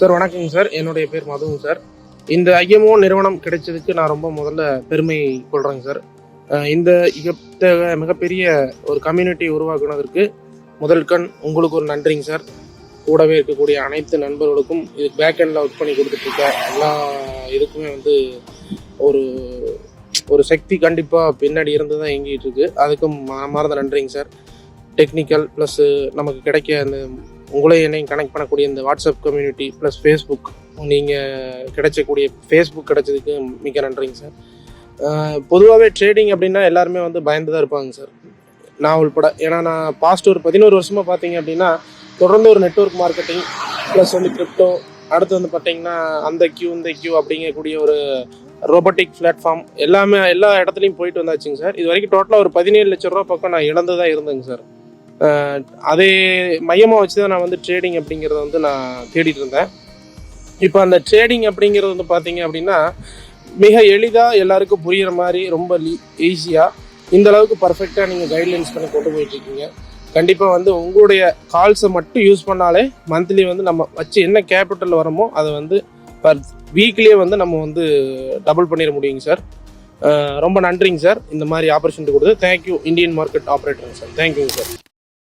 Sir வணக்கங்க sir. என்னுடைய பேர் மதுங்க சார். இந்த ஐஎம்ஓ நிறுவனம் கிடைச்சதுக்கு நான் ரொம்ப முதல்ல பெருமை கொள்கிறேங்க சார். இந்த மிகப்பெரிய ஒரு கம்யூனிட்டி உருவாக்குனதற்கு முதல் கண் உங்களுக்கு ஒரு நன்றிங்க சார். கூடவே இருக்கக்கூடிய அனைத்து நண்பர்களுக்கும் இது பேக் எண்டில் ஒர்க் பண்ணி கொடுத்துட்ருக்க எல்லா இதுக்குமே ஒரு ஒரு சக்தி கண்டிப்பாக பின்னாடி இருந்து தான் இயங்கிட்டு இருக்கு. அதுக்கும் மனமார்ந்த நன்றிங்க சார். டெக்னிக்கல் ப்ளஸ் நமக்கு கிடைக்க அந்த என்னையும் கனெக்ட் பண்ணக்கூடிய இந்த வாட்ஸ்அப் கம்யூனிட்டி ப்ளஸ் ஃபேஸ்புக், நீங்கள் கிடைச்சக்கூடிய ஃபேஸ்புக் கிடைச்சதுக்கு மிக நன்றிங்க சார். பொதுவாகவே ட்ரேடிங் அப்படின்னா எல்லாருமே பயந்து தான் இருப்பாங்க சார், நான் உள்பட. ஏன்னா நான் பாஸ்ட் ஒரு 11 வருஷமாக பார்த்தீங்க அப்படின்னா தொடர்ந்து ஒரு நெட்வொர்க் மார்க்கெட்டிங் ப்ளஸ் கிரிப்டோ, அடுத்து பார்த்தீங்கன்னா அந்த இந்த கியூ அப்படிங்கக்கூடிய ஒரு ரோபோட்டிக் பிளாட்ஃபார்ம் எல்லாமே எல்லா இடத்துலையும் போயிட்டு வந்தாச்சுங்க சார். இது வரைக்கும் டோட்டலாக ஒரு 17 லட்சம் ரூபா பக்கம் நான் இழந்து தான் இருந்தேங்க சார். அதே மையமாக வச்சு தான் நான் ட்ரேடிங் அப்படிங்கிறத நான் தேடிட்டு இருந்தேன். இப்போ அந்த ட்ரேடிங் அப்படிங்கிறது பார்த்தீங்க அப்படின்னா மிக எளிதாக எல்லாருக்கும் புரிகிற மாதிரி ரொம்ப ஈஸியாக இந்த அளவுக்கு பர்ஃபெக்டாக நீங்கள் கைட்லைன்ஸ் பண்ணி கொண்டு போயிட்டுருக்கீங்க. கண்டிப்பாக உங்களுடைய கால்ஸை மட்டும் யூஸ் பண்ணாலே மந்த்லி நம்ம வச்சு என்ன கேபிட்டல் வரமோ அதை பர் வீக்லேயே நம்ம டபுள் பண்ணிட முடியுங்க சார். ரொம்ப நன்றிங்க சார் இந்த மாதிரி ஆப்பர்ச்சுனிட்டி கொடுத்து. தேங்க்யூ இந்தியன் மார்க்கெட் ஆப்ரேட்டருங்க சார். தேங்க்யூங்க சார்.